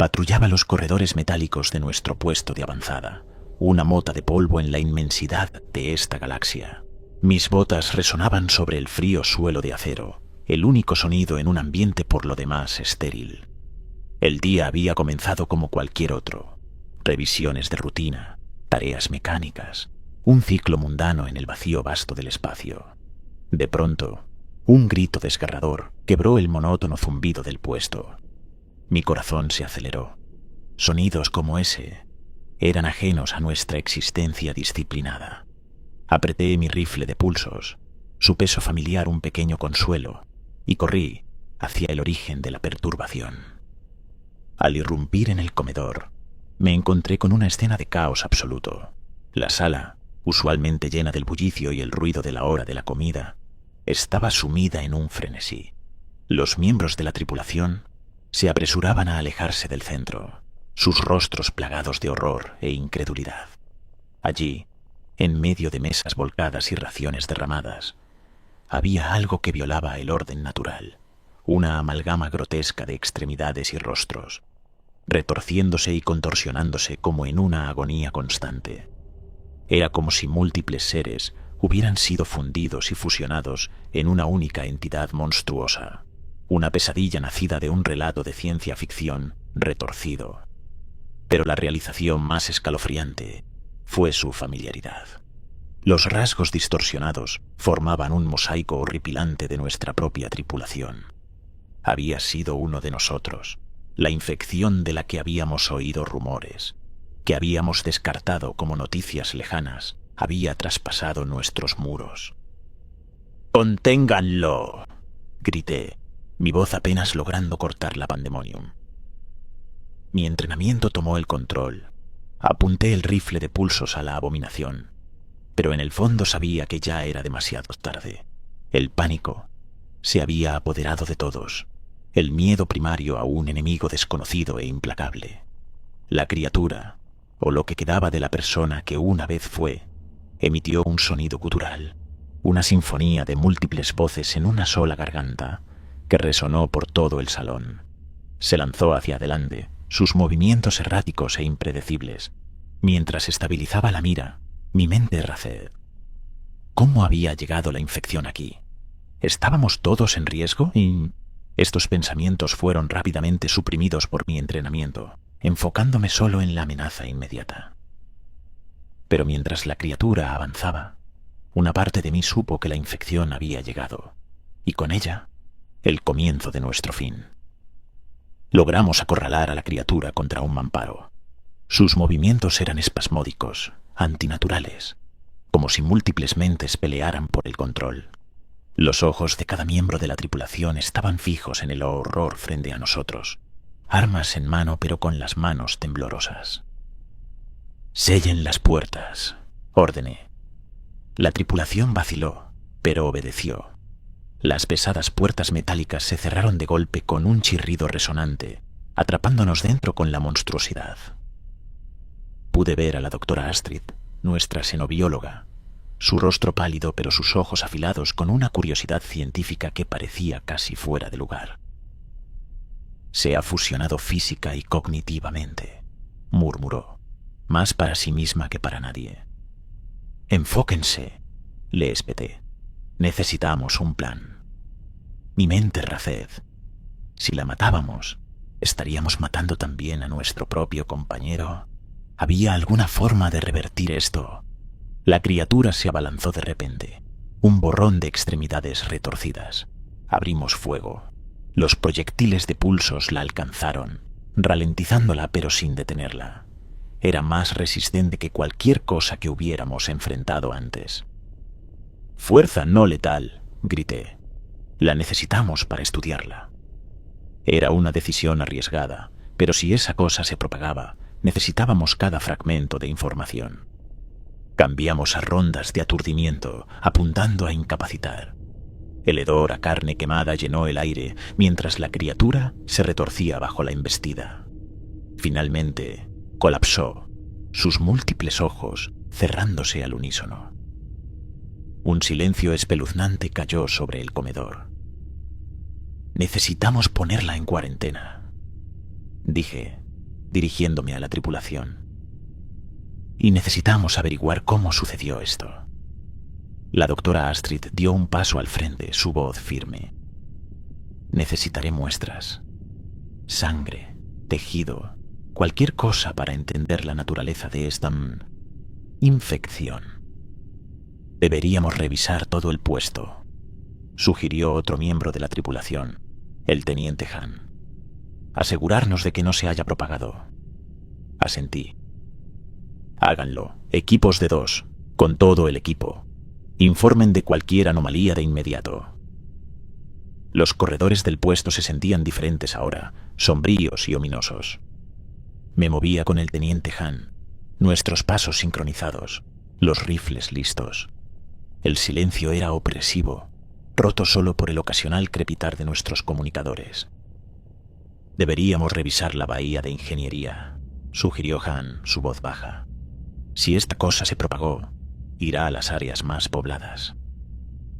Patrullaba los corredores metálicos de nuestro puesto de avanzada, una mota de polvo en la inmensidad de esta galaxia. Mis botas resonaban sobre el frío suelo de acero, el único sonido en un ambiente por lo demás estéril. El día había comenzado como cualquier otro. Revisiones de rutina, tareas mecánicas, un ciclo mundano en el vacío vasto del espacio. De pronto, un grito desgarrador quebró el monótono zumbido del puesto. Mi corazón se aceleró. Sonidos como ese eran ajenos a nuestra existencia disciplinada. Apreté mi rifle de pulsos, su peso familiar un pequeño consuelo, y corrí hacia el origen de la perturbación. Al irrumpir en el comedor, me encontré con una escena de caos absoluto. La sala, usualmente llena del bullicio y el ruido de la hora de la comida, estaba sumida en un frenesí. Los miembros de la tripulación se apresuraban a alejarse del centro, sus rostros plagados de horror e incredulidad. Allí, en medio de mesas volcadas y raciones derramadas, había algo que violaba el orden natural, una amalgama grotesca de extremidades y rostros, retorciéndose y contorsionándose como en una agonía constante. Era como si múltiples seres hubieran sido fundidos y fusionados en una única entidad monstruosa, una pesadilla nacida de un relato de ciencia ficción retorcido. Pero la realización más escalofriante fue su familiaridad. Los rasgos distorsionados formaban un mosaico horripilante de nuestra propia tripulación. Había sido uno de nosotros, la infección de la que habíamos oído rumores, que habíamos descartado como noticias lejanas, había traspasado nuestros muros. «¡Conténganlo!», grité, mi voz apenas logrando cortar la pandemonium. Mi entrenamiento tomó el control. Apunté el rifle de pulsos a la abominación, pero en el fondo sabía que ya era demasiado tarde. El pánico se había apoderado de todos, el miedo primario a un enemigo desconocido e implacable. La criatura, o lo que quedaba de la persona que una vez fue, emitió un sonido gutural, una sinfonía de múltiples voces en una sola garganta, que resonó por todo el salón. Se lanzó hacia adelante, sus movimientos erráticos e impredecibles, mientras estabilizaba la mira, mi mente raced. ¿Cómo había llegado la infección aquí? ¿Estábamos todos en riesgo? Y estos pensamientos fueron rápidamente suprimidos por mi entrenamiento, enfocándome solo en la amenaza inmediata. Pero mientras la criatura avanzaba, una parte de mí supo que la infección había llegado, y con ella, el comienzo de nuestro fin. Logramos acorralar a la criatura contra un mamparo. Sus movimientos eran espasmódicos, antinaturales, como si múltiples mentes pelearan por el control. Los ojos de cada miembro de la tripulación estaban fijos en el horror frente a nosotros, armas en mano pero con las manos temblorosas. «Sellen las puertas», ordené. La tripulación vaciló, pero obedeció. Las pesadas puertas metálicas se cerraron de golpe con un chirrido resonante, atrapándonos dentro con la monstruosidad. Pude ver a la doctora Astrid, nuestra xenobióloga, su rostro pálido pero sus ojos afilados con una curiosidad científica que parecía casi fuera de lugar. «Se ha fusionado física y cognitivamente», murmuró, más para sí misma que para nadie. «Enfóquense», le espeté. «Necesitamos un plan». Mi mente raced. Si la matábamos, ¿estaríamos matando también a nuestro propio compañero? ¿Había alguna forma de revertir esto? La criatura se abalanzó de repente, un borrón de extremidades retorcidas. Abrimos fuego. Los proyectiles de pulsos la alcanzaron, ralentizándola pero sin detenerla. Era más resistente que cualquier cosa que hubiéramos enfrentado antes. «Fuerza no letal», grité. «La necesitamos para estudiarla». Era una decisión arriesgada, pero si esa cosa se propagaba, necesitábamos cada fragmento de información. Cambiamos a rondas de aturdimiento, apuntando a incapacitar. El hedor a carne quemada llenó el aire, mientras la criatura se retorcía bajo la embestida. Finalmente, colapsó, sus múltiples ojos cerrándose al unísono. Un silencio espeluznante cayó sobre el comedor. «Necesitamos ponerla en cuarentena», dije, dirigiéndome a la tripulación. Y necesitamos averiguar cómo sucedió esto. La doctora Astrid dio un paso al frente, su voz firme. Necesitaré muestras. Sangre, tejido, cualquier cosa para entender la naturaleza de esta infección. Deberíamos revisar todo el puesto, sugirió otro miembro de la tripulación, el teniente Han. Asegurarnos de que no se haya propagado. Asentí. Háganlo, equipos de 2, con todo el equipo. Informen de cualquier anomalía de inmediato. Los corredores del puesto se sentían diferentes ahora, sombríos y ominosos. Me movía con el teniente Han, nuestros pasos sincronizados, los rifles listos. El silencio era opresivo, roto solo por el ocasional crepitar de nuestros comunicadores. Deberíamos revisar la bahía de ingeniería, sugirió Han, su voz baja. Si esta cosa se propagó, irá a las áreas más pobladas.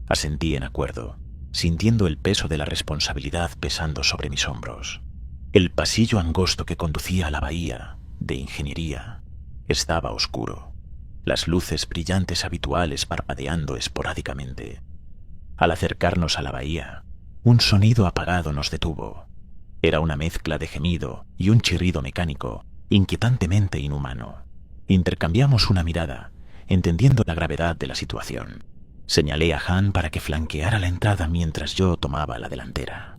Asentí en acuerdo, sintiendo el peso de la responsabilidad pesando sobre mis hombros. El pasillo angosto que conducía a la bahía de ingeniería estaba oscuro, las luces brillantes habituales parpadeando esporádicamente. Al acercarnos a la bahía, un sonido apagado nos detuvo. Era una mezcla de gemido y un chirrido mecánico, inquietantemente inhumano. Intercambiamos una mirada, entendiendo la gravedad de la situación. Señalé a Han para que flanqueara la entrada mientras yo tomaba la delantera.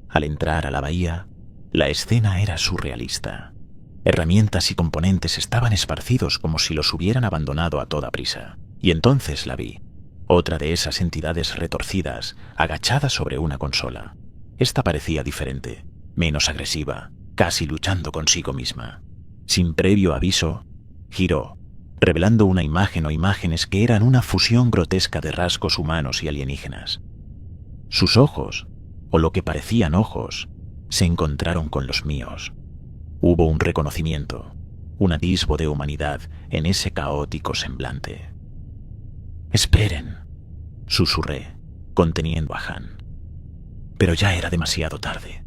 Al entrar a la bahía, la escena era surrealista. Herramientas y componentes estaban esparcidos como si los hubieran abandonado a toda prisa. Y entonces la vi, otra de esas entidades retorcidas, agachada sobre una consola. Esta parecía diferente, menos agresiva, casi luchando consigo misma. Sin previo aviso, giró, revelando una imagen o imágenes que eran una fusión grotesca de rasgos humanos y alienígenas. Sus ojos, o lo que parecían ojos, se encontraron con los míos. Hubo un reconocimiento, un atisbo de humanidad en ese caótico semblante. «Esperen», susurré, conteniendo a Han. Pero ya era demasiado tarde.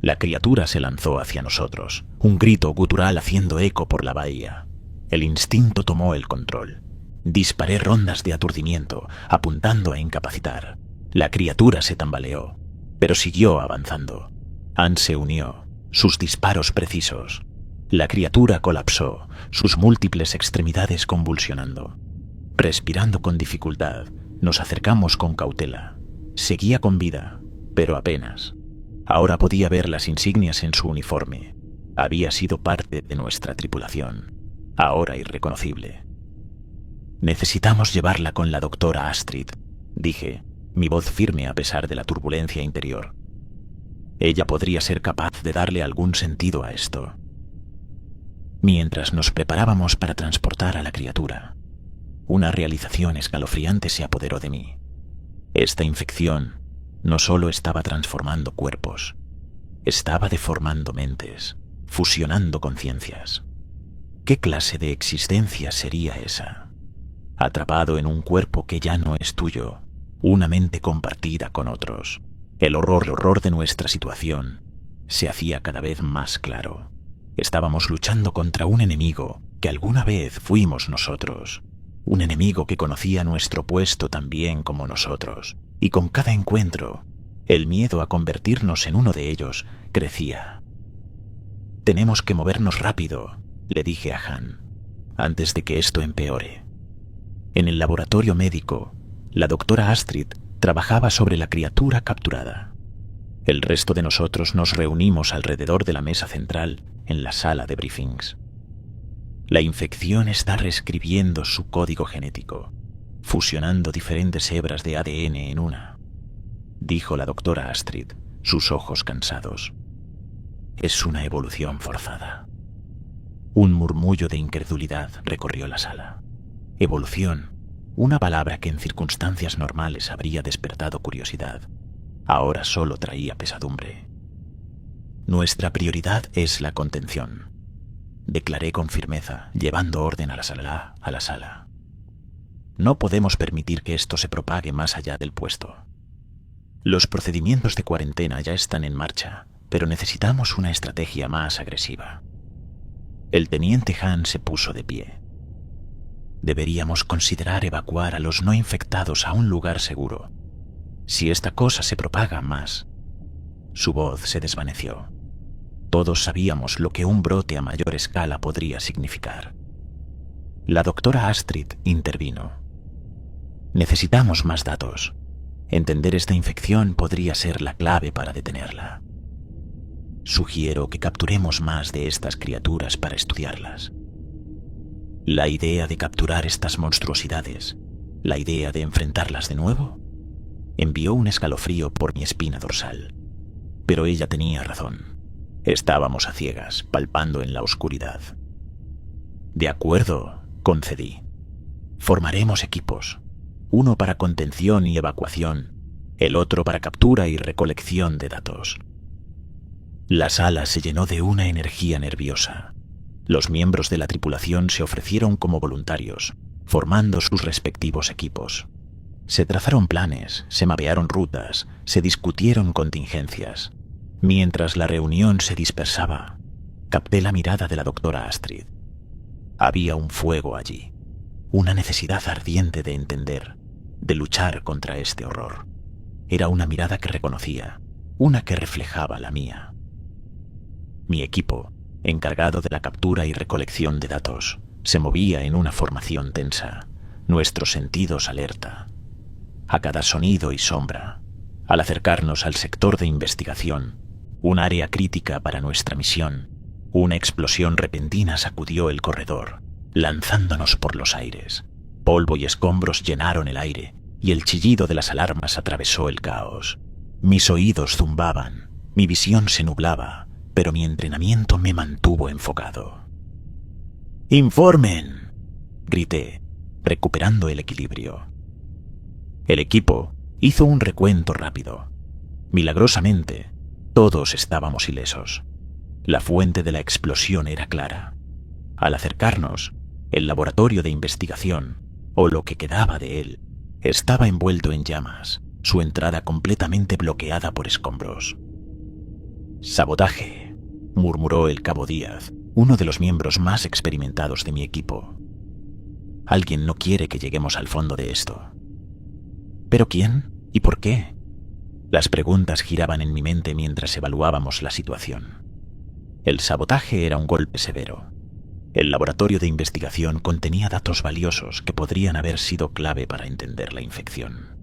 La criatura se lanzó hacia nosotros, un grito gutural haciendo eco por la bahía. El instinto tomó el control. Disparé rondas de aturdimiento, apuntando a incapacitar. La criatura se tambaleó, pero siguió avanzando. Han se unió, sus disparos precisos. La criatura colapsó, sus múltiples extremidades convulsionando. Respirando con dificultad, nos acercamos con cautela. Seguía con vida, pero apenas. Ahora podía ver las insignias en su uniforme. Había sido parte de nuestra tripulación, ahora irreconocible. «Necesitamos llevarla con la doctora Astrid», dije, mi voz firme a pesar de la turbulencia interior. Ella podría ser capaz de darle algún sentido a esto. Mientras nos preparábamos para transportar a la criatura, una realización escalofriante se apoderó de mí. Esta infección no solo estaba transformando cuerpos, estaba deformando mentes, fusionando conciencias. ¿Qué clase de existencia sería esa? Atrapado en un cuerpo que ya no es tuyo, una mente compartida con otros. El horror de nuestra situación se hacía cada vez más claro. Estábamos luchando contra un enemigo que alguna vez fuimos nosotros. Un enemigo que conocía nuestro puesto tan bien como nosotros. Y con cada encuentro, el miedo a convertirnos en uno de ellos crecía. «Tenemos que movernos rápido», le dije a Han, «antes de que esto empeore». En el laboratorio médico, la doctora Astrid trabajaba sobre la criatura capturada. El resto de nosotros nos reunimos alrededor de la mesa central en la sala de briefings. La infección está reescribiendo su código genético, fusionando diferentes hebras de ADN en una, dijo la doctora Astrid, sus ojos cansados. Es una evolución forzada. Un murmullo de incredulidad recorrió la sala. Evolución, una palabra que en circunstancias normales habría despertado curiosidad, ahora solo traía pesadumbre. Nuestra prioridad es la contención, declaré con firmeza, llevando orden a la sala. No podemos permitir que esto se propague más allá del puesto. Los procedimientos de cuarentena ya están en marcha, pero necesitamos una estrategia más agresiva. El teniente Han se puso de pie. Deberíamos considerar evacuar a los no infectados a un lugar seguro. Si esta cosa se propaga más. Su voz se desvaneció. Todos sabíamos lo que un brote a mayor escala podría significar. La doctora Astrid intervino. Necesitamos más datos. Entender esta infección podría ser la clave para detenerla. Sugiero que capturemos más de estas criaturas para estudiarlas. La idea de capturar estas monstruosidades, la idea de enfrentarlas de nuevo, envió un escalofrío por mi espina dorsal. Pero ella tenía razón. Estábamos a ciegas, palpando en la oscuridad. De acuerdo, concedí. Formaremos equipos. Uno para contención y evacuación, el otro para captura y recolección de datos. La sala se llenó de una energía nerviosa. Los miembros de la tripulación se ofrecieron como voluntarios, formando sus respectivos equipos. Se trazaron planes, se mapearon rutas, se discutieron contingencias. Mientras la reunión se dispersaba, capté la mirada de la doctora Astrid. Había un fuego allí, una necesidad ardiente de entender, de luchar contra este horror. Era una mirada que reconocía, una que reflejaba la mía. Mi equipo, encargado de la captura y recolección de datos, se movía en una formación tensa, nuestros sentidos alerta. A cada sonido y sombra, al acercarnos al sector de investigación, un área crítica para nuestra misión, una explosión repentina sacudió el corredor, lanzándonos por los aires. Polvo y escombros llenaron el aire, y el chillido de las alarmas atravesó el caos. Mis oídos zumbaban, mi visión se nublaba, pero mi entrenamiento me mantuvo enfocado. ¡Informen!, grité, recuperando el equilibrio. El equipo hizo un recuento rápido. Milagrosamente, todos estábamos ilesos. La fuente de la explosión era clara. Al acercarnos, el laboratorio de investigación, o lo que quedaba de él, estaba envuelto en llamas, su entrada completamente bloqueada por escombros. «Sabotaje», murmuró el cabo Díaz, uno de los miembros más experimentados de mi equipo. «Alguien no quiere que lleguemos al fondo de esto». ¿Pero quién? ¿Y por qué? Las preguntas giraban en mi mente mientras evaluábamos la situación. El sabotaje era un golpe severo. El laboratorio de investigación contenía datos valiosos que podrían haber sido clave para entender la infección.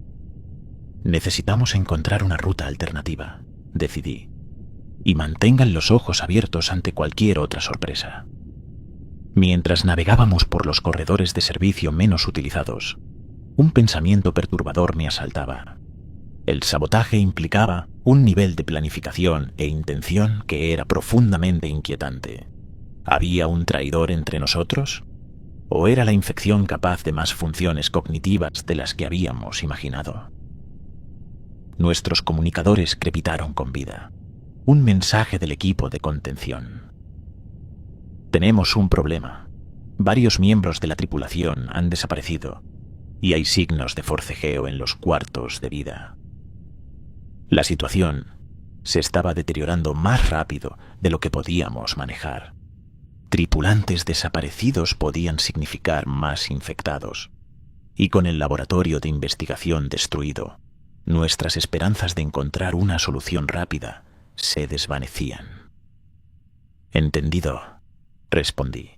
Necesitamos encontrar una ruta alternativa, decidí, y mantengan los ojos abiertos ante cualquier otra sorpresa. Mientras navegábamos por los corredores de servicio menos utilizados, un pensamiento perturbador me asaltaba. El sabotaje implicaba un nivel de planificación e intención que era profundamente inquietante. ¿Había un traidor entre nosotros? ¿O era la infección capaz de más funciones cognitivas de las que habíamos imaginado? Nuestros comunicadores crepitaron con vida. Un mensaje del equipo de contención. Tenemos un problema. Varios miembros de la tripulación han desaparecido y hay signos de forcejeo en los cuartos de vida. La situación se estaba deteriorando más rápido de lo que podíamos manejar. Tripulantes desaparecidos podían significar más infectados, y con el laboratorio de investigación destruido, nuestras esperanzas de encontrar una solución rápida se desvanecían. «Entendido», respondí.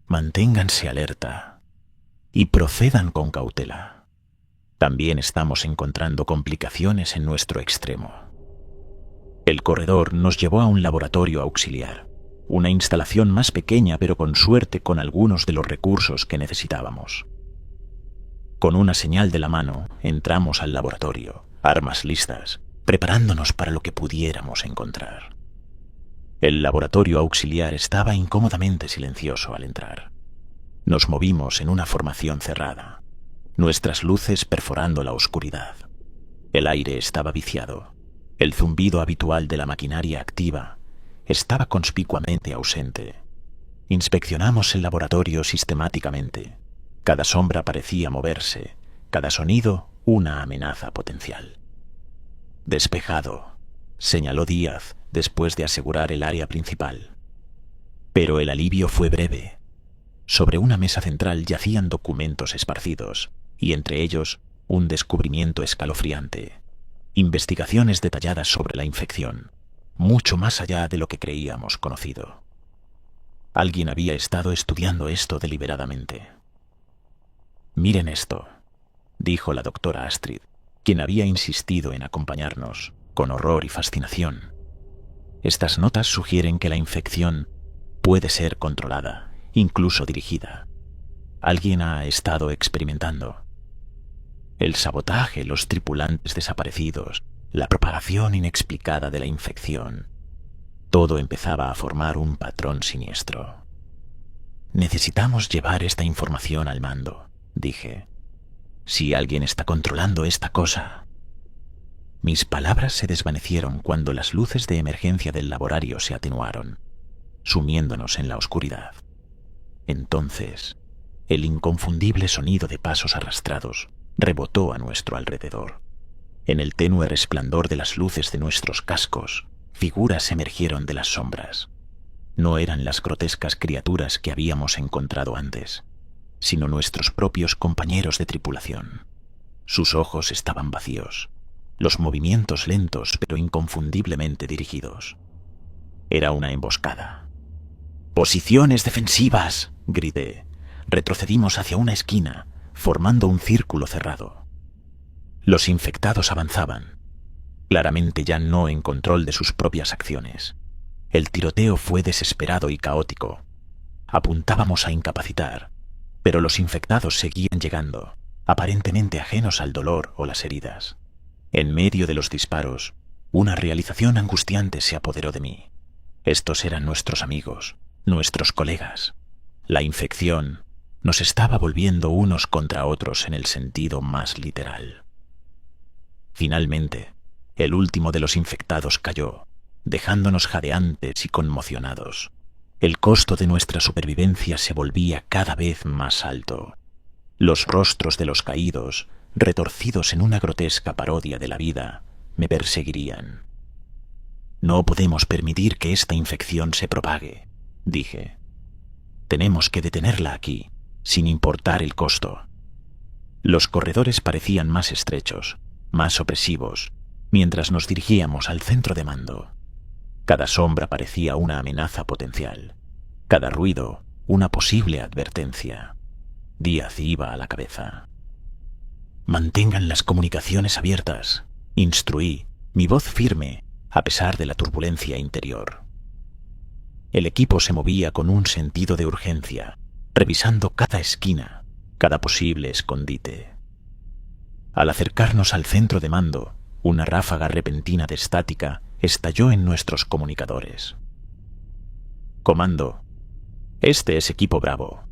«Manténganse alerta y procedan con cautela. También estamos encontrando complicaciones en nuestro extremo». El corredor nos llevó a un laboratorio auxiliar, una instalación más pequeña pero con suerte con algunos de los recursos que necesitábamos. Con una señal de la mano entramos al laboratorio, armas listas, preparándonos para lo que pudiéramos encontrar. El laboratorio auxiliar estaba incómodamente silencioso al entrar. Nos movimos en una formación cerrada, nuestras luces perforando la oscuridad. El aire estaba viciado. El zumbido habitual de la maquinaria activa estaba conspicuamente ausente. Inspeccionamos el laboratorio sistemáticamente. Cada sombra parecía moverse, cada sonido una amenaza potencial. «Despejado», señaló Díaz después de asegurar el área principal. Pero el alivio fue breve. Sobre una mesa central yacían documentos esparcidos, y entre ellos un descubrimiento escalofriante. Investigaciones detalladas sobre la infección, mucho más allá de lo que creíamos conocido. Alguien había estado estudiando esto deliberadamente. «Miren esto», dijo la doctora Astrid, quien había insistido en acompañarnos, con horror y fascinación. Estas notas sugieren que la infección puede ser controlada, incluso dirigida. Alguien ha estado experimentando. El sabotaje, los tripulantes desaparecidos, la propagación inexplicada de la infección. Todo empezaba a formar un patrón siniestro. «Necesitamos llevar esta información al mando», dije. «Si alguien está controlando esta cosa». Mis palabras se desvanecieron cuando las luces de emergencia del laboratorio se atenuaron, sumiéndonos en la oscuridad. Entonces, el inconfundible sonido de pasos arrastrados rebotó a nuestro alrededor. En el tenue resplandor de las luces de nuestros cascos, figuras emergieron de las sombras. No eran las grotescas criaturas que habíamos encontrado antes, sino nuestros propios compañeros de tripulación. Sus ojos estaban vacíos, los movimientos lentos pero inconfundiblemente dirigidos. Era una emboscada. «¡Posiciones defensivas!», grité. Retrocedimos hacia una esquina, formando un círculo cerrado. Los infectados avanzaban, claramente ya no en control de sus propias acciones. El tiroteo fue desesperado y caótico. Apuntábamos a incapacitar, pero los infectados seguían llegando, aparentemente ajenos al dolor o las heridas. En medio de los disparos, una realización angustiante se apoderó de mí. Estos eran nuestros amigos, nuestros colegas. La infección nos estaba volviendo unos contra otros en el sentido más literal. Finalmente, el último de los infectados cayó, dejándonos jadeantes y conmocionados. El costo de nuestra supervivencia se volvía cada vez más alto. Los rostros de los caídos, retorcidos en una grotesca parodia de la vida, me perseguirían. «No podemos permitir que esta infección se propague», dije. «Tenemos que detenerla aquí, sin importar el costo». Los corredores parecían más estrechos, más opresivos, mientras nos dirigíamos al centro de mando. Cada sombra parecía una amenaza potencial, cada ruido una posible advertencia. Díaz iba a la cabeza. «Mantengan las comunicaciones abiertas», instruí, mi voz firme, a pesar de la turbulencia interior. El equipo se movía con un sentido de urgencia, revisando cada esquina, cada posible escondite. Al acercarnos al centro de mando, una ráfaga repentina de estática estalló en nuestros comunicadores. «Comando, este es equipo Bravo».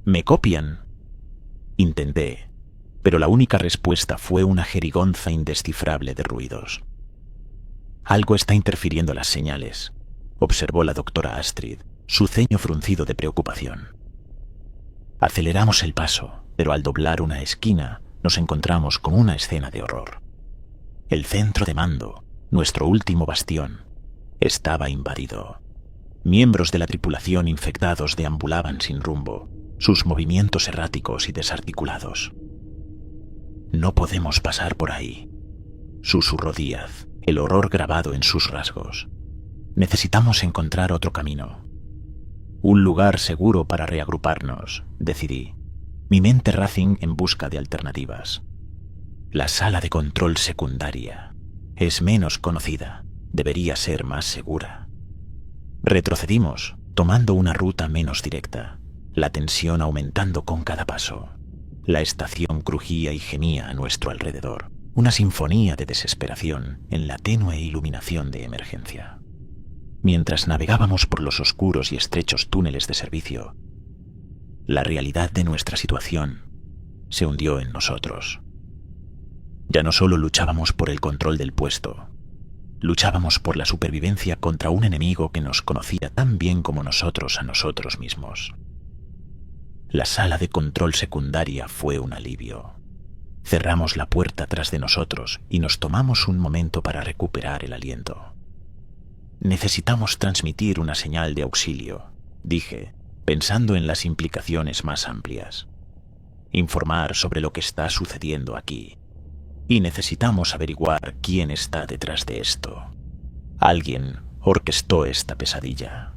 «¿Me copian?», intenté, pero la única respuesta fue una jerigonza indescifrable de ruidos. «Algo está interfiriendo las señales», observó la doctora Astrid, su ceño fruncido de preocupación. Aceleramos el paso, pero al doblar una esquina nos encontramos con una escena de horror. El centro de mando, nuestro último bastión, estaba invadido. Miembros de la tripulación infectados deambulaban sin rumbo, sus movimientos erráticos y desarticulados. «No podemos pasar por ahí», susurró Díaz, el horror grabado en sus rasgos. «Necesitamos encontrar otro camino». «Un lugar seguro para reagruparnos», decidí, mi mente racing en busca de alternativas. La sala de control secundaria es menos conocida, debería ser más segura. Retrocedimos, tomando una ruta menos directa, la tensión aumentando con cada paso. La estación crujía y gemía a nuestro alrededor, una sinfonía de desesperación en la tenue iluminación de emergencia. Mientras navegábamos por los oscuros y estrechos túneles de servicio, la realidad de nuestra situación se hundió en nosotros. Ya no solo luchábamos por el control del puesto, luchábamos por la supervivencia contra un enemigo que nos conocía tan bien como nosotros a nosotros mismos. La sala de control secundaria fue un alivio. Cerramos la puerta tras de nosotros y nos tomamos un momento para recuperar el aliento. Necesitamos transmitir una señal de auxilio, dije, pensando en las implicaciones más amplias. Informar sobre lo que está sucediendo aquí. Y necesitamos averiguar quién está detrás de esto. Alguien orquestó esta pesadilla.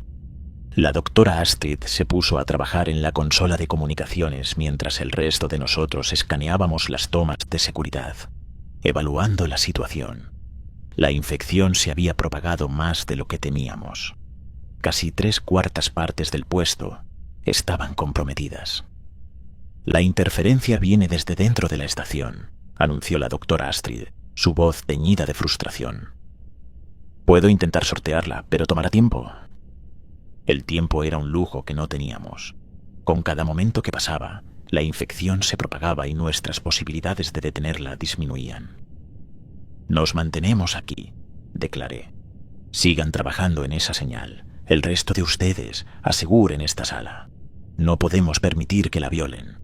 La doctora Astrid se puso a trabajar en la consola de comunicaciones mientras el resto de nosotros escaneábamos las tomas de seguridad, evaluando la situación. La infección se había propagado más de lo que temíamos. Casi 3/4 partes del puesto estaban comprometidas. La interferencia viene desde dentro de la estación, anunció la doctora Astrid, su voz teñida de frustración. Puedo intentar sortearla, pero tomará tiempo. El tiempo era un lujo que no teníamos. Con cada momento que pasaba, la infección se propagaba y nuestras posibilidades de detenerla disminuían. Nos mantenemos aquí, declaré. Sigan trabajando en esa señal. El resto de ustedes aseguren esta sala. No podemos permitir que la violen.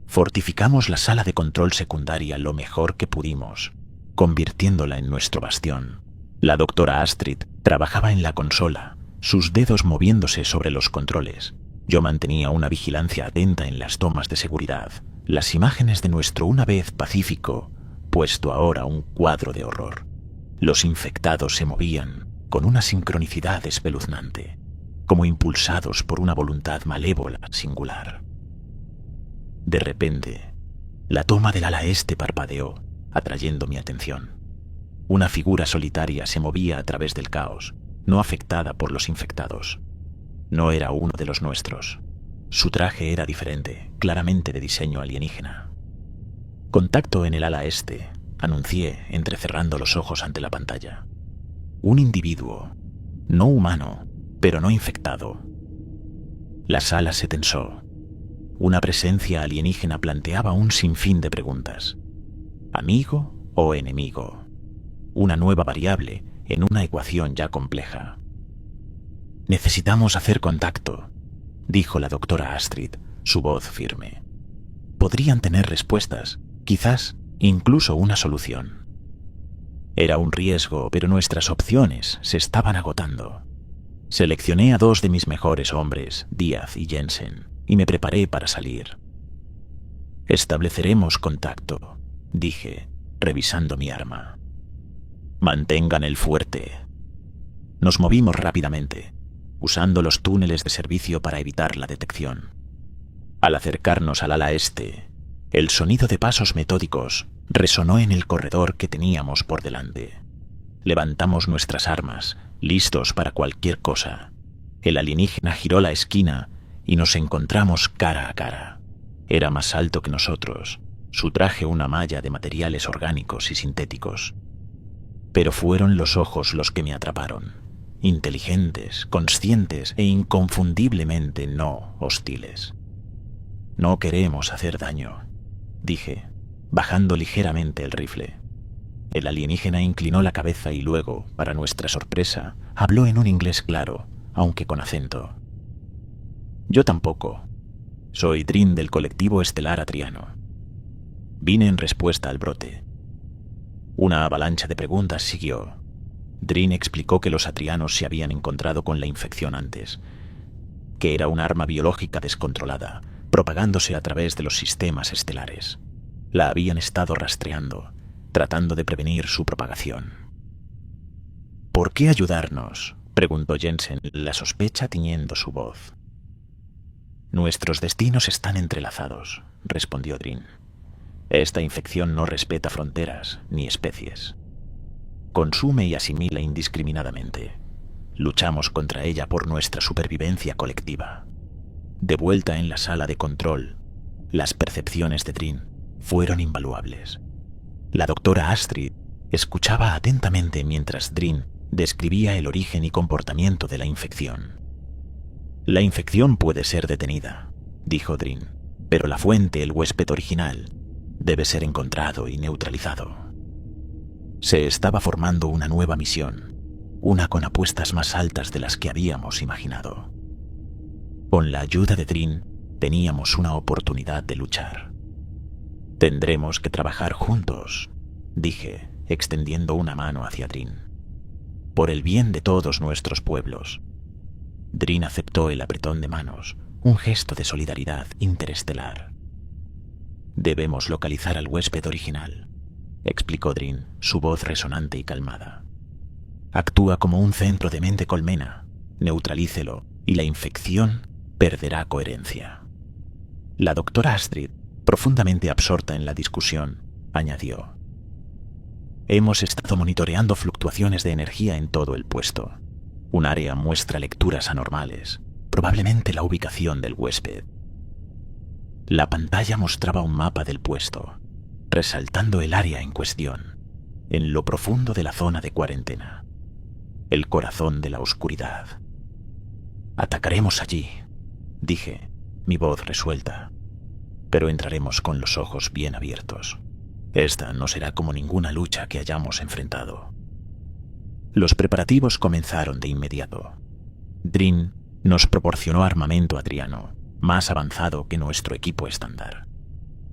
Fortificamos la sala de control secundaria lo mejor que pudimos, convirtiéndola en nuestro bastión. La doctora Astrid trabajaba en la consola, sus dedos moviéndose sobre los controles. Yo mantenía una vigilancia atenta en las tomas de seguridad, las imágenes de nuestro una vez pacífico, puesto ahora un cuadro de horror. Los infectados se movían con una sincronicidad espeluznante, como impulsados por una voluntad malévola singular. De repente, la toma del ala este parpadeó, atrayendo mi atención. Una figura solitaria se movía a través del caos, no afectada por los infectados. No era uno de los nuestros. Su traje era diferente, claramente de diseño alienígena. Contacto en el ala este, anuncié, entrecerrando los ojos ante la pantalla. Un individuo, no humano, pero no infectado. La sala se tensó. Una presencia alienígena planteaba un sinfín de preguntas. ¿Amigo o enemigo? Una nueva variable en una ecuación ya compleja. Necesitamos hacer contacto, dijo la doctora Astrid, su voz firme. Podrían tener respuestas, quizás incluso una solución. Era un riesgo, pero nuestras opciones se estaban agotando. Seleccioné a 2 de mis mejores hombres, Díaz y Jensen, y me preparé para salir. Estableceremos contacto, dije, revisando mi arma. Mantengan el fuerte. Nos movimos rápidamente, usando los túneles de servicio para evitar la detección. Al acercarnos al ala este, el sonido de pasos metódicos resonó en el corredor que teníamos por delante. Levantamos nuestras armas, listos para cualquier cosa. El alienígena giró la esquina y nos encontramos cara a cara. Era más alto que nosotros, su traje una malla de materiales orgánicos y sintéticos. Pero fueron los ojos los que me atraparon, inteligentes, conscientes e inconfundiblemente no hostiles. No queremos hacer daño, dije, bajando ligeramente el rifle. El alienígena inclinó la cabeza y luego, para nuestra sorpresa, habló en un inglés claro, aunque con acento. Yo tampoco. Soy Drin del colectivo estelar Atriano. Vine en respuesta al brote. Una avalancha de preguntas siguió. Drin explicó que los atrianos se habían encontrado con la infección antes, que era un arma biológica descontrolada, propagándose a través de los sistemas estelares. La habían estado rastreando, tratando de prevenir su propagación. ¿Por qué ayudarnos?, preguntó Jensen, la sospecha tiñendo su voz. Nuestros destinos están entrelazados, respondió Drin. Esta infección no respeta fronteras ni especies. Consume y asimila indiscriminadamente. Luchamos contra ella por nuestra supervivencia colectiva. De vuelta en la sala de control, las percepciones de Drin fueron invaluables. La doctora Astrid escuchaba atentamente mientras Drin describía el origen y comportamiento de la infección. La infección puede ser detenida, dijo Drin, pero la fuente, el huésped original, debe ser encontrado y neutralizado. Se estaba formando una nueva misión, una con apuestas más altas de las que habíamos imaginado. Con la ayuda de Drin, teníamos una oportunidad de luchar. Tendremos que trabajar juntos, dije, extendiendo una mano hacia Drin. por el bien de todos nuestros pueblos. Drin aceptó el apretón de manos, un gesto de solidaridad interestelar. Debemos localizar al huésped original, explicó Drin, su voz resonante y calmada. Actúa como un centro de mente colmena, neutralícelo y la infección perderá coherencia. La doctora Astrid, profundamente absorta en la discusión, añadió: hemos estado monitoreando fluctuaciones de energía en todo el puesto. Un área muestra lecturas anormales, probablemente la ubicación del huésped. La pantalla mostraba un mapa del puesto, resaltando el área en cuestión, en lo profundo de la zona de cuarentena, el corazón de la oscuridad. Atacaremos allí, dije, mi voz resuelta, pero entraremos con los ojos bien abiertos. Esta no será como ninguna lucha que hayamos enfrentado. Los preparativos comenzaron de inmediato. Drin nos proporcionó armamento adriano, más avanzado que nuestro equipo estándar.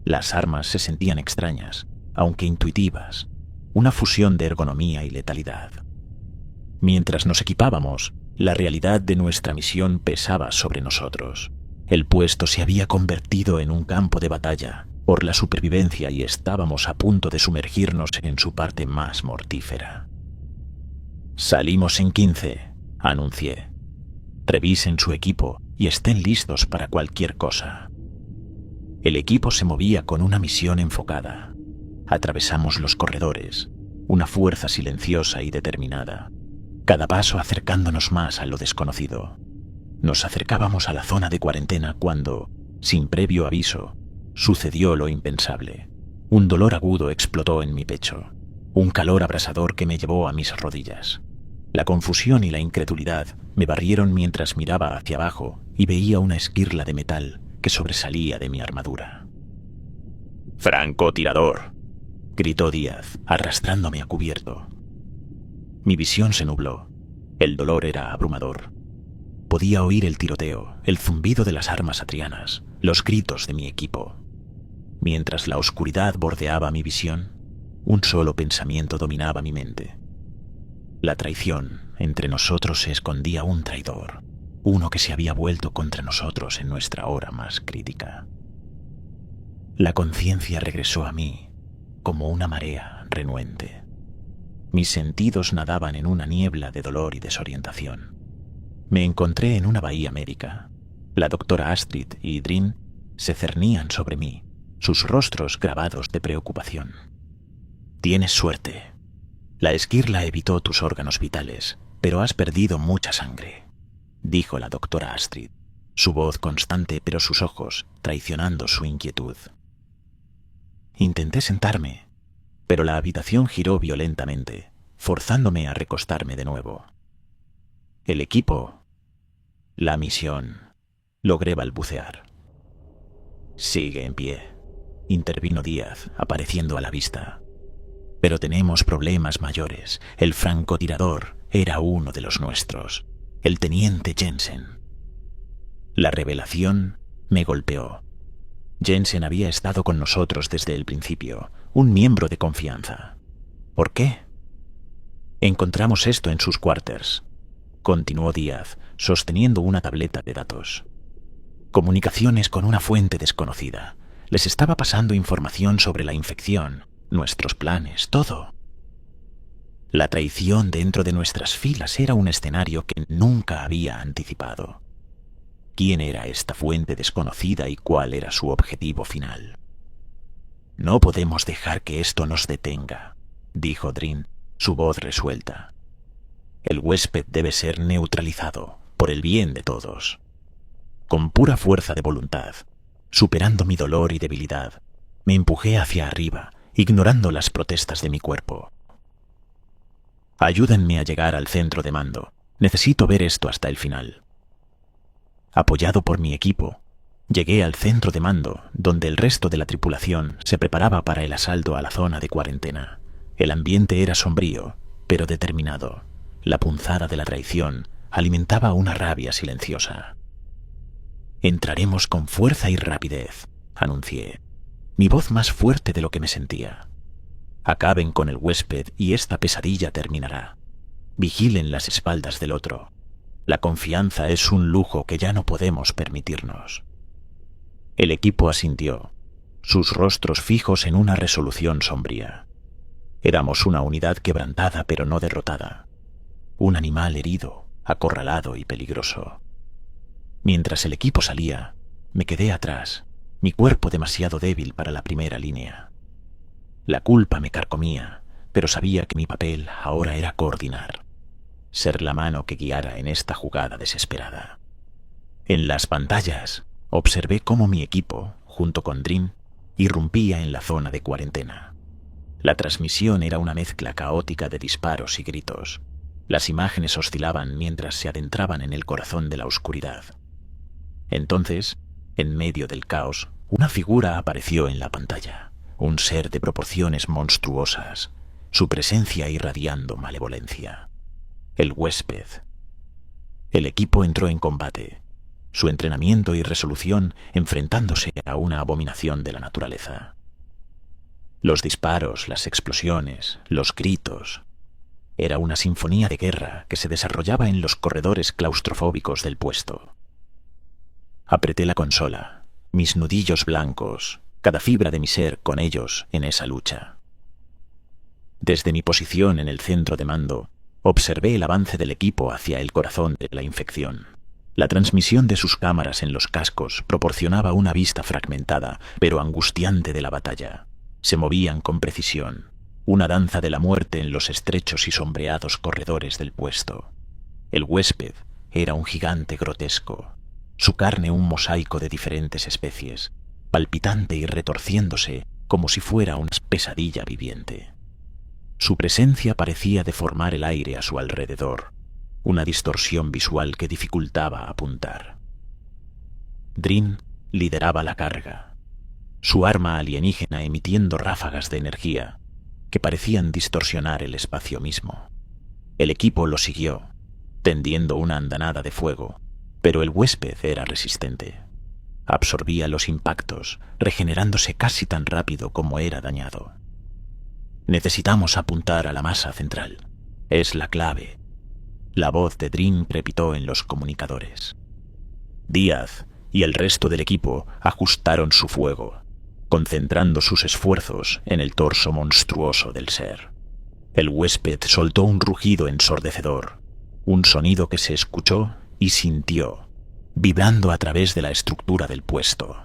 Las armas se sentían extrañas, aunque intuitivas, una fusión de ergonomía y letalidad. Mientras nos equipábamos, la realidad de nuestra misión pesaba sobre nosotros. El puesto se había convertido en un campo de batalla por la supervivencia y estábamos a punto de sumergirnos en su parte más mortífera. Salimos en 15, anuncié. Revisen su equipo y estén listos para cualquier cosa. El equipo se movía con una misión enfocada. Atravesamos los corredores, una fuerza silenciosa y determinada, cada paso acercándonos más a lo desconocido. Nos acercábamos a la zona de cuarentena cuando, sin previo aviso, sucedió lo impensable. Un dolor agudo explotó en mi pecho, un calor abrasador que me llevó a mis rodillas. La confusión y la incredulidad me barrieron mientras miraba hacia abajo y veía una esquirla de metal que sobresalía de mi armadura. «¡Francotirador!», gritó Díaz, arrastrándome a cubierto. Mi visión se nubló. El dolor era abrumador. Podía oír el tiroteo, el zumbido de las armas atrianas, los gritos de mi equipo. Mientras la oscuridad bordeaba mi visión, un solo pensamiento dominaba mi mente. La traición. Entre nosotros se escondía un traidor, uno que se había vuelto contra nosotros en nuestra hora más crítica. La conciencia regresó a mí como una marea renuente. Mis sentidos nadaban en una niebla de dolor y desorientación. Me encontré en una bahía médica. La doctora Astrid y Drin se cernían sobre mí, sus rostros grabados de preocupación. «Tienes suerte. La esquirla evitó tus órganos vitales, pero has perdido mucha sangre», dijo la doctora Astrid, su voz constante pero sus ojos traicionando su inquietud. Intenté sentarme, pero la habitación giró violentamente, forzándome a recostarme de nuevo. El equipo, la misión, logré balbucear. «Sigue en pie», intervino Díaz, apareciendo a la vista. «Pero tenemos problemas mayores. El francotirador era uno de los nuestros, el teniente Jensen». La revelación me golpeó. Jensen había estado con nosotros desde el principio, un miembro de confianza. ¿Por qué? «Encontramos esto en sus quarters», continuó Díaz, sosteniendo una tableta de datos. «Comunicaciones con una fuente desconocida. Les estaba pasando información sobre la infección, nuestros planes, todo». La traición dentro de nuestras filas era un escenario que nunca había anticipado. ¿Quién era esta fuente desconocida y cuál era su objetivo final? «No podemos dejar que esto nos detenga», dijo Drin, su voz resuelta. «El huésped debe ser neutralizado, por el bien de todos». Con pura fuerza de voluntad, superando mi dolor y debilidad, me empujé hacia arriba, ignorando las protestas de mi cuerpo. «Ayúdenme a llegar al centro de mando. Necesito ver esto hasta el final». Apoyado por mi equipo, llegué al centro de mando, donde el resto de la tripulación se preparaba para el asalto a la zona de cuarentena. El ambiente era sombrío, pero determinado. La punzada de la traición alimentaba una rabia silenciosa. «Entraremos con fuerza y rapidez», anuncié, mi voz más fuerte de lo que me sentía. «Acaben con el huésped y esta pesadilla terminará. Vigilen las espaldas del otro. La confianza es un lujo que ya no podemos permitirnos. El equipo asintió, sus rostros fijos en una resolución sombría. Éramos una unidad quebrantada pero no derrotada. Un animal herido, acorralado y peligroso. Mientras el equipo salía, me quedé atrás, mi cuerpo demasiado débil para la primera línea. La culpa me carcomía, pero sabía que mi papel ahora era coordinar, ser la mano que guiara en esta jugada desesperada. En las pantallas, observé cómo mi equipo, junto con Dream, irrumpía en la zona de cuarentena. La transmisión era una mezcla caótica de disparos y gritos. Las imágenes oscilaban mientras se adentraban en el corazón de la oscuridad. Entonces, en medio del caos, una figura apareció en la pantalla, un ser de proporciones monstruosas, su presencia irradiando malevolencia. El huésped. El equipo entró en combate, su entrenamiento y resolución enfrentándose a una abominación de la naturaleza. Los disparos, las explosiones, los gritos. Era una sinfonía de guerra que se desarrollaba en los corredores claustrofóbicos del puesto. Apreté la consola, mis nudillos blancos, cada fibra de mi ser con ellos en esa lucha. Desde mi posición en el centro de mando, observé el avance del equipo hacia el corazón de la infección. La transmisión de sus cámaras en los cascos proporcionaba una vista fragmentada, pero angustiante de la batalla. Se movían con precisión, una danza de la muerte en los estrechos y sombreados corredores del puesto. El huésped era un gigante grotesco, su carne un mosaico de diferentes especies, palpitante y retorciéndose como si fuera una pesadilla viviente. Su presencia parecía deformar el aire a su alrededor, una distorsión visual que dificultaba apuntar. Dream lideraba la carga, su arma alienígena emitiendo ráfagas de energía que parecían distorsionar el espacio mismo. El equipo lo siguió, tendiendo una andanada de fuego, pero el huésped era resistente. Absorbía los impactos, regenerándose casi tan rápido como era dañado. Necesitamos apuntar a la masa central. Es la clave. La voz de Dream crepitó en los comunicadores. Díaz y el resto del equipo ajustaron su fuego, concentrando sus esfuerzos en el torso monstruoso del ser. El huésped soltó un rugido ensordecedor, un sonido que se escuchó y sintió, vibrando a través de la estructura del puesto.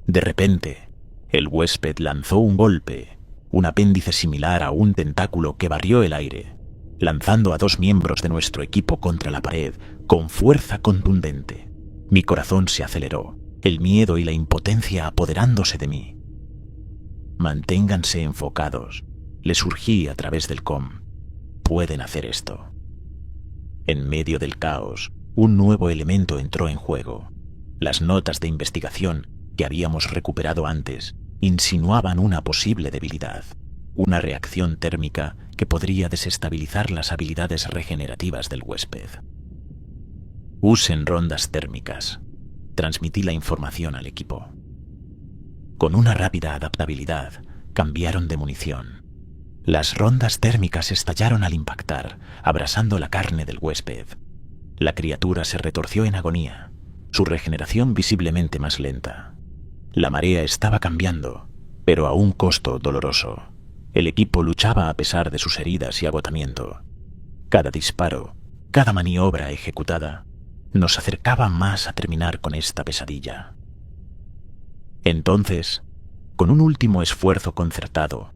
De repente, el huésped lanzó un golpe, un apéndice similar a un tentáculo que barrió el aire, lanzando a 2 miembros de nuestro equipo contra la pared con fuerza contundente. Mi corazón se aceleró, el miedo y la impotencia apoderándose de mí. Manténganse enfocados, le surgí a través del com. Pueden hacer esto. En medio del caos, un nuevo elemento entró en juego. Las notas de investigación que habíamos recuperado antes insinuaban una posible debilidad, una reacción térmica que podría desestabilizar las habilidades regenerativas del huésped. Usen rondas térmicas. Transmití la información al equipo. Con una rápida adaptabilidad, cambiaron de munición. Las rondas térmicas estallaron al impactar, abrasando la carne del huésped. La criatura se retorció en agonía, su regeneración visiblemente más lenta. La marea estaba cambiando, pero a un costo doloroso. El equipo luchaba a pesar de sus heridas y agotamiento. Cada disparo, cada maniobra ejecutada, nos acercaba más a terminar con esta pesadilla. Entonces, con un último esfuerzo concertado,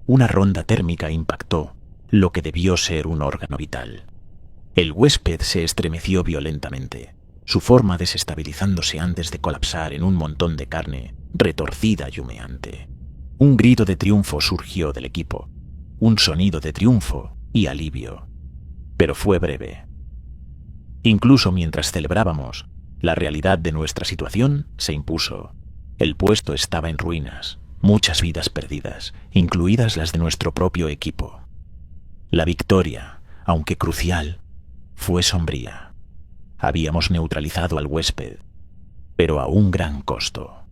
una ronda térmica impactó lo que debió ser un órgano vital. El huésped se estremeció violentamente, su forma desestabilizándose antes de colapsar en un montón de carne retorcida y humeante. Un grito de triunfo surgió del equipo, un sonido de triunfo y alivio, pero fue breve. Incluso mientras celebrábamos, la realidad de nuestra situación se impuso. El puesto estaba en ruinas, muchas vidas perdidas, incluidas las de nuestro propio equipo. La victoria, aunque crucial, fue sombría. Habíamos neutralizado al huésped, pero a un gran costo.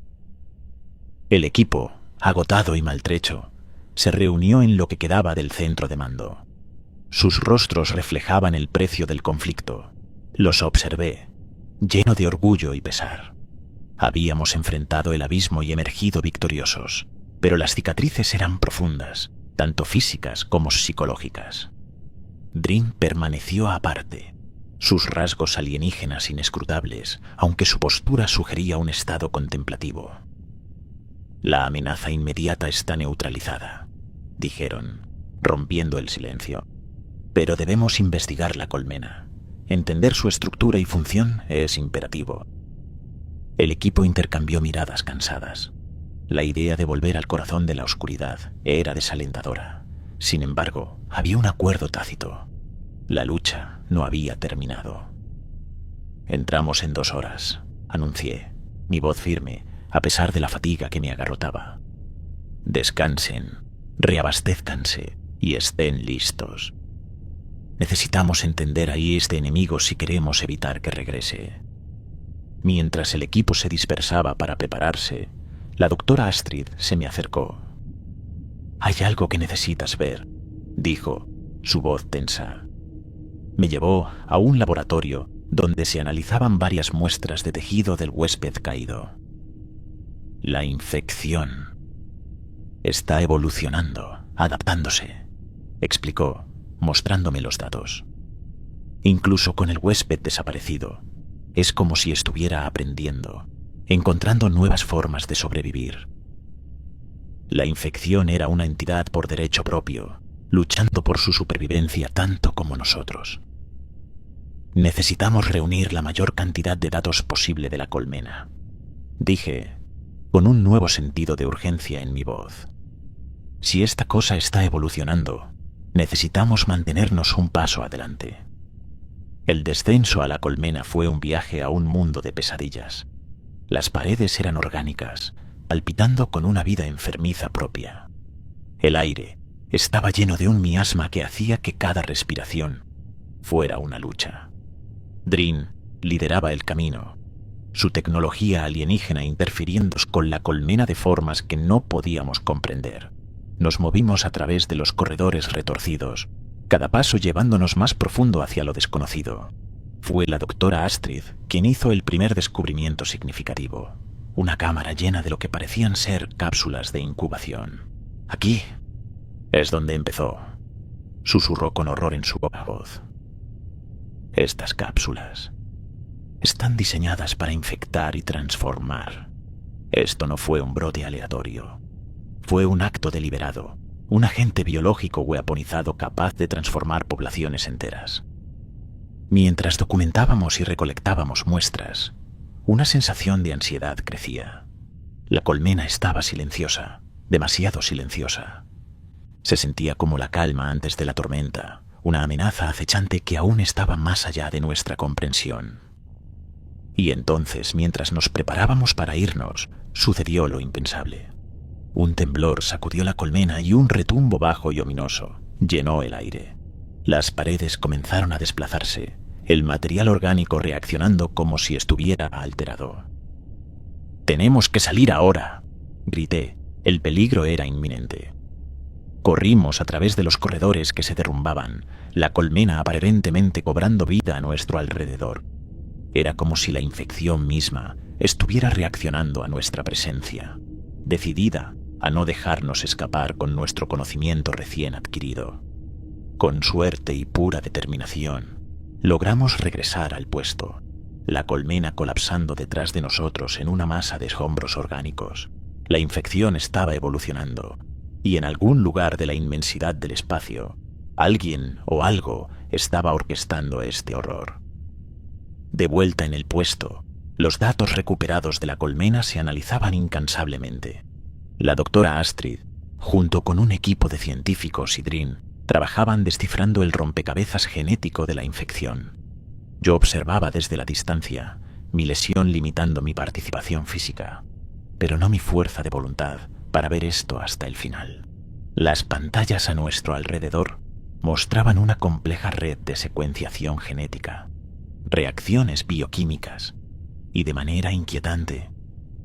El equipo, agotado y maltrecho, se reunió en lo que quedaba del centro de mando. Sus rostros reflejaban el precio del conflicto. Los observé, lleno de orgullo y pesar. Habíamos enfrentado el abismo y emergido victoriosos, pero las cicatrices eran profundas, tanto físicas como psicológicas. Drin permaneció aparte, sus rasgos alienígenas inescrutables, aunque su postura sugería un estado contemplativo. «La amenaza inmediata está neutralizada», dijeron, rompiendo el silencio. «Pero debemos investigar la colmena. Entender su estructura y función es imperativo». El equipo intercambió miradas cansadas. La idea de volver al corazón de la oscuridad era desalentadora. Sin embargo, había un acuerdo tácito. La lucha no había terminado. «Entramos en 2 horas», anuncié, mi voz firme, a pesar de la fatiga que me agarrotaba. «Descansen, reabastézcanse y estén listos. Necesitamos entender a este enemigo si queremos evitar que regrese». Mientras el equipo se dispersaba para prepararse, la doctora Astrid se me acercó. «Hay algo que necesitas ver», dijo, su voz tensa. Me llevó a un laboratorio donde se analizaban varias muestras de tejido del huésped caído. «La infección está evolucionando, adaptándose», explicó, mostrándome los datos. «Incluso con el huésped desaparecido, es como si estuviera aprendiendo, encontrando nuevas formas de sobrevivir. La infección era una entidad por derecho propio, luchando por su supervivencia tanto como nosotros. Necesitamos reunir la mayor cantidad de datos posible de la colmena», dije, con un nuevo sentido de urgencia en mi voz. «Si esta cosa está evolucionando, necesitamos mantenernos un paso adelante». El descenso a la colmena fue un viaje a un mundo de pesadillas. Las paredes eran orgánicas, palpitando con una vida enfermiza propia. El aire estaba lleno de un miasma que hacía que cada respiración fuera una lucha. Drin lideraba el camino, su tecnología alienígena interfiriendo con la colmena de formas que no podíamos comprender. Nos movimos a través de los corredores retorcidos, cada paso llevándonos más profundo hacia lo desconocido. Fue la doctora Astrid quien hizo el primer descubrimiento significativo, una cámara llena de lo que parecían ser cápsulas de incubación. «Aquí es donde empezó», susurró con horror en su voz. «Estas cápsulas están diseñadas para infectar y transformar. Esto no fue un brote aleatorio. Fue un acto deliberado, un agente biológico weaponizado capaz de transformar poblaciones enteras». Mientras documentábamos y recolectábamos muestras, una sensación de ansiedad crecía. La colmena estaba silenciosa, demasiado silenciosa. Se sentía como la calma antes de la tormenta, una amenaza acechante que aún estaba más allá de nuestra comprensión. Y entonces, mientras nos preparábamos para irnos, sucedió lo impensable. Un temblor sacudió la colmena y un retumbo bajo y ominoso llenó el aire. Las paredes comenzaron a desplazarse, el material orgánico reaccionando como si estuviera alterado. «Tenemos que salir ahora», grité. El peligro era inminente. Corrimos a través de los corredores que se derrumbaban, la colmena aparentemente cobrando vida a nuestro alrededor. Era como si la infección misma estuviera reaccionando a nuestra presencia, decidida a no dejarnos escapar con nuestro conocimiento recién adquirido. Con suerte y pura determinación, logramos regresar al puesto, la colmena colapsando detrás de nosotros en una masa de escombros orgánicos. La infección estaba evolucionando, y en algún lugar de la inmensidad del espacio, alguien o algo estaba orquestando este horror. De vuelta en el puesto, los datos recuperados de la colmena se analizaban incansablemente. La doctora Astrid, junto con un equipo de científicos y Drin, trabajaban descifrando el rompecabezas genético de la infección. Yo observaba desde la distancia, mi lesión limitando mi participación física, pero no mi fuerza de voluntad para ver esto hasta el final. Las pantallas a nuestro alrededor mostraban una compleja red de secuenciación genética, reacciones bioquímicas y, de manera inquietante,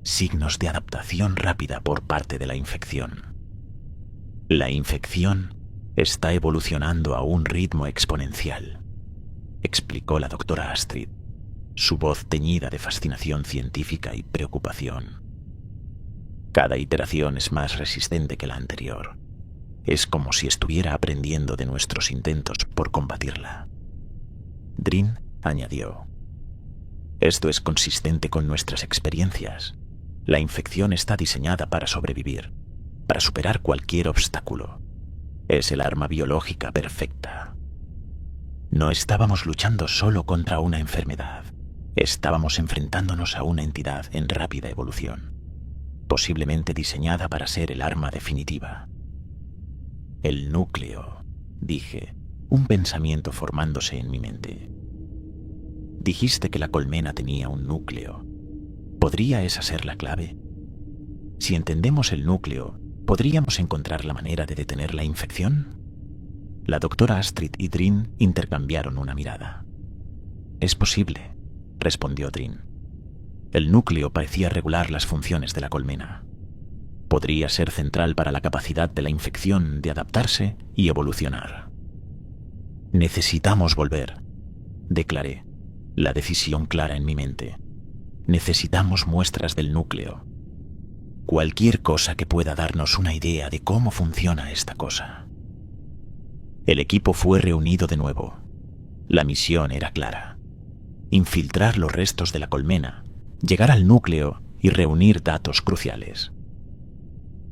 signos de adaptación rápida por parte de la infección. La infección Está evolucionando a un ritmo exponencial, explicó la doctora Astrid, su voz teñida de fascinación científica y preocupación. Cada iteración es más resistente que la anterior. Es como si estuviera aprendiendo de nuestros intentos por combatirla. Drin añadió: esto es consistente con nuestras experiencias. La infección está diseñada para sobrevivir, para superar cualquier obstáculo. Es el arma biológica perfecta. No estábamos luchando solo contra una enfermedad. Estábamos enfrentándonos a una entidad en rápida evolución, posiblemente diseñada para ser el arma definitiva. El núcleo, dije, un pensamiento formándose en mi mente. Dijiste que la colmena tenía un núcleo. ¿Podría esa ser la clave? Si entendemos el núcleo, ¿podríamos encontrar la manera de detener la infección? La doctora Astrid y Drin intercambiaron una mirada. Es posible, respondió Drin. El núcleo parecía regular las funciones de la colmena. Podría ser central para la capacidad de la infección de adaptarse y evolucionar. Necesitamos volver, declaré, la decisión clara en mi mente. Necesitamos muestras del núcleo. Cualquier cosa que pueda darnos una idea de cómo funciona esta cosa. El equipo fue reunido de nuevo. La misión era clara: infiltrar los restos de la colmena, llegar al núcleo y reunir datos cruciales.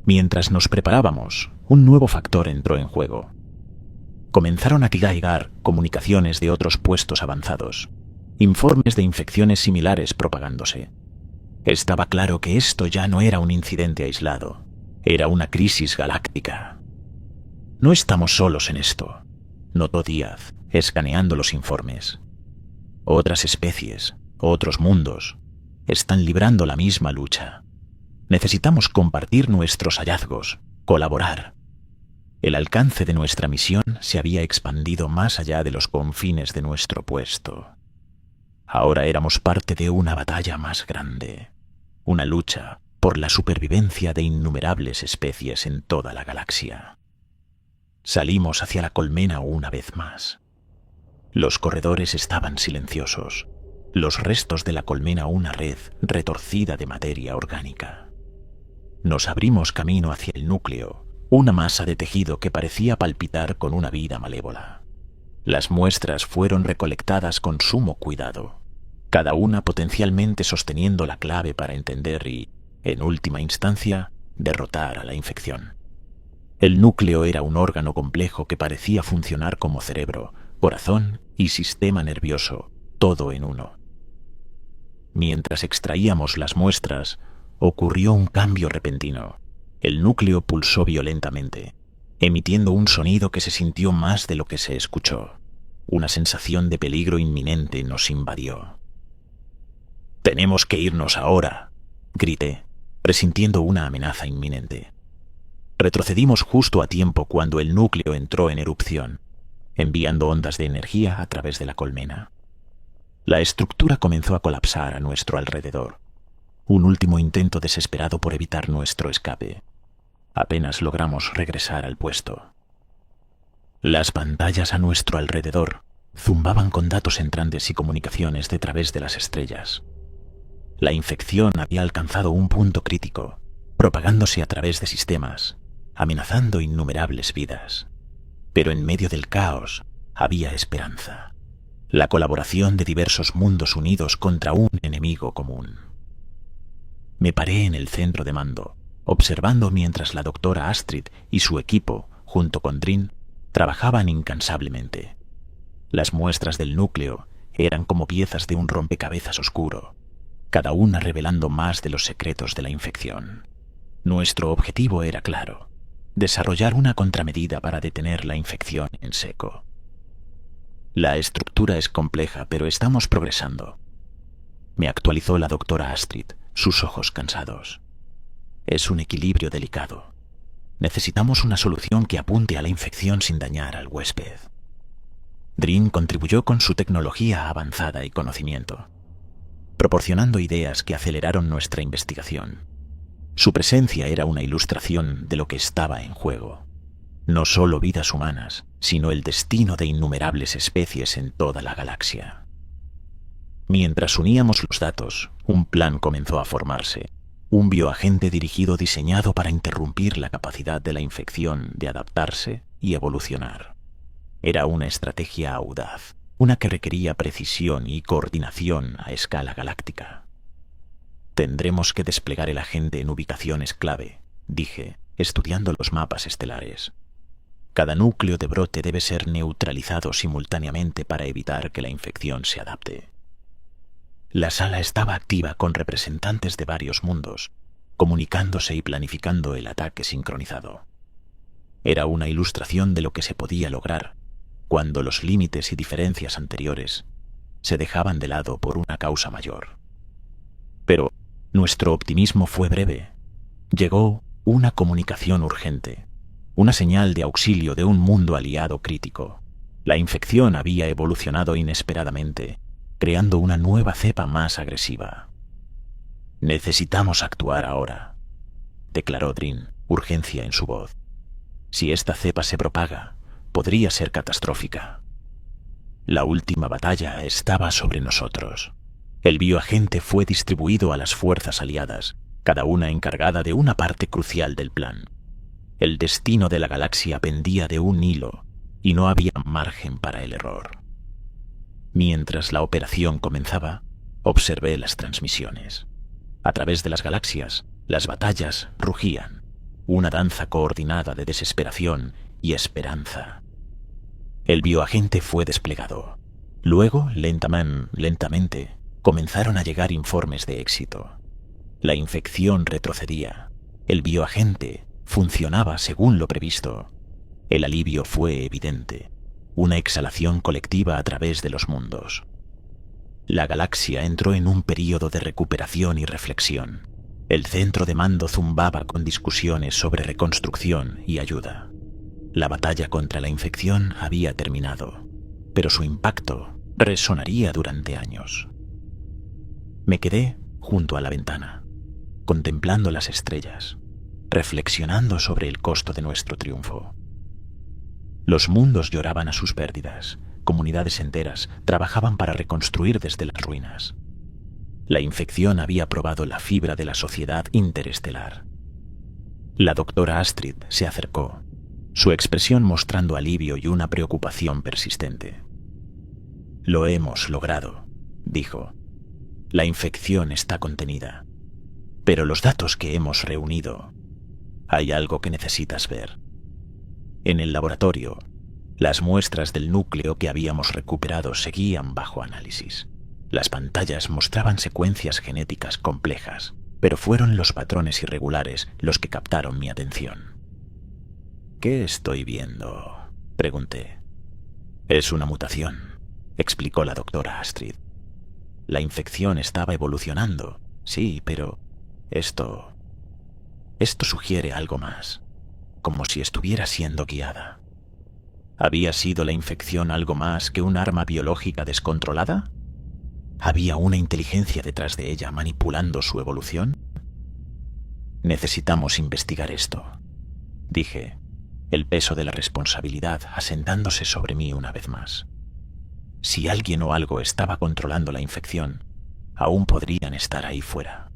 Mientras nos preparábamos, un nuevo factor entró en juego. Comenzaron a llegar comunicaciones de otros puestos avanzados, informes de infecciones similares propagándose. Estaba claro que esto ya no era un incidente aislado, era una crisis galáctica. No estamos solos en esto, notó Díaz, escaneando los informes. Otras especies, otros mundos, están librando la misma lucha. Necesitamos compartir nuestros hallazgos, colaborar. El alcance de nuestra misión se había expandido más allá de los confines de nuestro puesto. Ahora éramos parte de una batalla más grande, una lucha por la supervivencia de innumerables especies en toda la galaxia. Salimos hacia la colmena una vez más. Los corredores estaban silenciosos, los restos de la colmena una red retorcida de materia orgánica. Nos abrimos camino hacia el núcleo, una masa de tejido que parecía palpitar con una vida malévola. Las muestras fueron recolectadas con sumo cuidado, cada una potencialmente sosteniendo la clave para entender y, en última instancia, derrotar a la infección. El núcleo era un órgano complejo que parecía funcionar como cerebro, corazón y sistema nervioso, todo en uno. Mientras extraíamos las muestras, ocurrió un cambio repentino. El núcleo pulsó violentamente, emitiendo un sonido que se sintió más de lo que se escuchó. Una sensación de peligro inminente nos invadió. «Tenemos que irnos ahora», grité, presintiendo una amenaza inminente. Retrocedimos justo a tiempo cuando el núcleo entró en erupción, enviando ondas de energía a través de la colmena. La estructura comenzó a colapsar a nuestro alrededor. Un último intento desesperado por evitar nuestro escape. Apenas logramos regresar al puesto. Las pantallas a nuestro alrededor zumbaban con datos entrantes y comunicaciones de través de las estrellas. La infección había alcanzado un punto crítico, propagándose a través de sistemas, amenazando innumerables vidas. Pero en medio del caos había esperanza. La colaboración de diversos mundos unidos contra un enemigo común. Me paré en el centro de mando, observando mientras la doctora Astrid y su equipo, junto con Drin, trabajaban incansablemente. Las muestras del núcleo eran como piezas de un rompecabezas oscuro, cada una revelando más de los secretos de la infección. Nuestro objetivo era claro: desarrollar una contramedida para detener la infección en seco. La estructura es compleja, pero estamos progresando. Me actualizó la doctora Astrid, sus ojos cansados. Es un equilibrio delicado. Necesitamos una solución que apunte a la infección sin dañar al huésped. Drin contribuyó con su tecnología avanzada y conocimiento, proporcionando ideas que aceleraron nuestra investigación. Su presencia era una ilustración de lo que estaba en juego. No solo vidas humanas, sino el destino de innumerables especies en toda la galaxia. Mientras uníamos los datos, un plan comenzó a formarse. Un bioagente dirigido diseñado para interrumpir la capacidad de la infección de adaptarse y evolucionar. Era una estrategia audaz, una que requería precisión y coordinación a escala galáctica. Tendremos que desplegar el agente en ubicaciones clave, dije, estudiando los mapas estelares. Cada núcleo de brote debe ser neutralizado simultáneamente para evitar que la infección se adapte. La sala estaba activa con representantes de varios mundos, comunicándose y planificando el ataque sincronizado. Era una ilustración de lo que se podía lograr cuando los límites y diferencias anteriores se dejaban de lado por una causa mayor. Pero nuestro optimismo fue breve. Llegó una comunicación urgente, una señal de auxilio de un mundo aliado crítico. La infección había evolucionado inesperadamente, creando una nueva cepa más agresiva. «Necesitamos actuar ahora», declaró Drin, urgencia en su voz. «Si esta cepa se propaga, podría ser catastrófica». La última batalla estaba sobre nosotros. El bioagente fue distribuido a las fuerzas aliadas, cada una encargada de una parte crucial del plan. El destino de la galaxia pendía de un hilo y no había margen para el error. Mientras la operación comenzaba, observé las transmisiones. A través de las galaxias, las batallas rugían, una danza coordinada de desesperación y esperanza. El bioagente fue desplegado. Luego, lentamente, comenzaron a llegar informes de éxito. La infección retrocedía. El bioagente funcionaba según lo previsto. El alivio fue evidente. Una exhalación colectiva a través de los mundos. La galaxia entró en un período de recuperación y reflexión. El centro de mando zumbaba con discusiones sobre reconstrucción y ayuda. La batalla contra la infección había terminado, pero su impacto resonaría durante años. Me quedé junto a la ventana, contemplando las estrellas, reflexionando sobre el costo de nuestro triunfo. Los mundos lloraban a sus pérdidas, comunidades enteras trabajaban para reconstruir desde las ruinas. La infección había probado la fibra de la sociedad interestelar. La doctora Astrid se acercó, su expresión mostrando alivio y una preocupación persistente. «Lo hemos logrado», dijo. «La infección está contenida. Pero los datos que hemos reunido, hay algo que necesitas ver». En el laboratorio, las muestras del núcleo que habíamos recuperado seguían bajo análisis. Las pantallas mostraban secuencias genéticas complejas, pero fueron los patrones irregulares los que captaron mi atención. «¿Qué estoy viendo?», pregunté. «Es una mutación», explicó la doctora Astrid. «La infección estaba evolucionando, sí, pero esto sugiere algo más, como si estuviera siendo guiada». ¿Había sido la infección algo más que un arma biológica descontrolada? ¿Había una inteligencia detrás de ella manipulando su evolución? «Necesitamos investigar esto», dije, el peso de la responsabilidad asentándose sobre mí una vez más. Si alguien o algo estaba controlando la infección, aún podrían estar ahí fuera.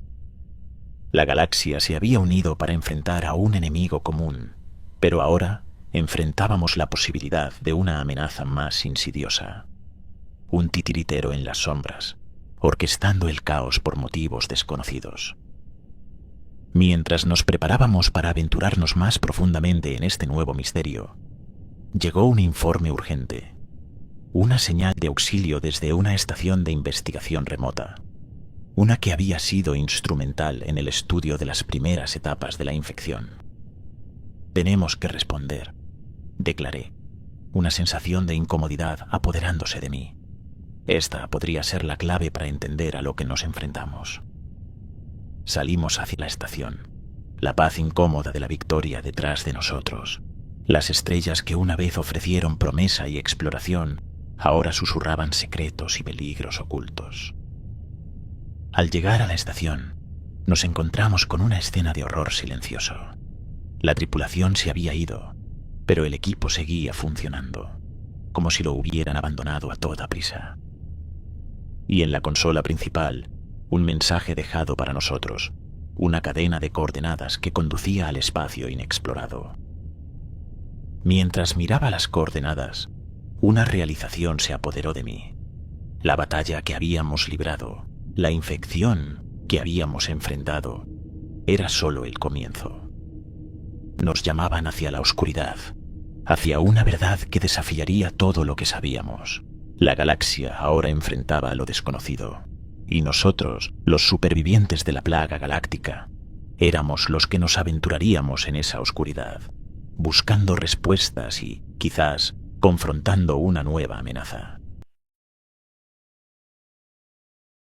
La galaxia se había unido para enfrentar a un enemigo común, pero ahora enfrentábamos la posibilidad de una amenaza más insidiosa. Un titiritero en las sombras, orquestando el caos por motivos desconocidos. Mientras nos preparábamos para aventurarnos más profundamente en este nuevo misterio, llegó un informe urgente, una señal de auxilio desde una estación de investigación remota, una que había sido instrumental en el estudio de las primeras etapas de la infección. «Tenemos que responder», declaré, una sensación de incomodidad apoderándose de mí. Esta podría ser la clave para entender a lo que nos enfrentamos. Salimos hacia la estación, la paz incómoda de la victoria detrás de nosotros. Las estrellas que una vez ofrecieron promesa y exploración, ahora susurraban secretos y peligros ocultos. Al llegar a la estación, nos encontramos con una escena de horror silencioso. La tripulación se había ido, pero el equipo seguía funcionando, como si lo hubieran abandonado a toda prisa. Y en la consola principal, un mensaje dejado para nosotros, una cadena de coordenadas que conducía al espacio inexplorado. Mientras miraba las coordenadas, una realización se apoderó de mí. La batalla que habíamos librado, la infección que habíamos enfrentado, era solo el comienzo. Nos llamaban hacia la oscuridad, hacia una verdad que desafiaría todo lo que sabíamos. La galaxia ahora enfrentaba a lo desconocido, y nosotros, los supervivientes de la plaga galáctica, éramos los que nos aventuraríamos en esa oscuridad, buscando respuestas y, quizás, confrontando una nueva amenaza.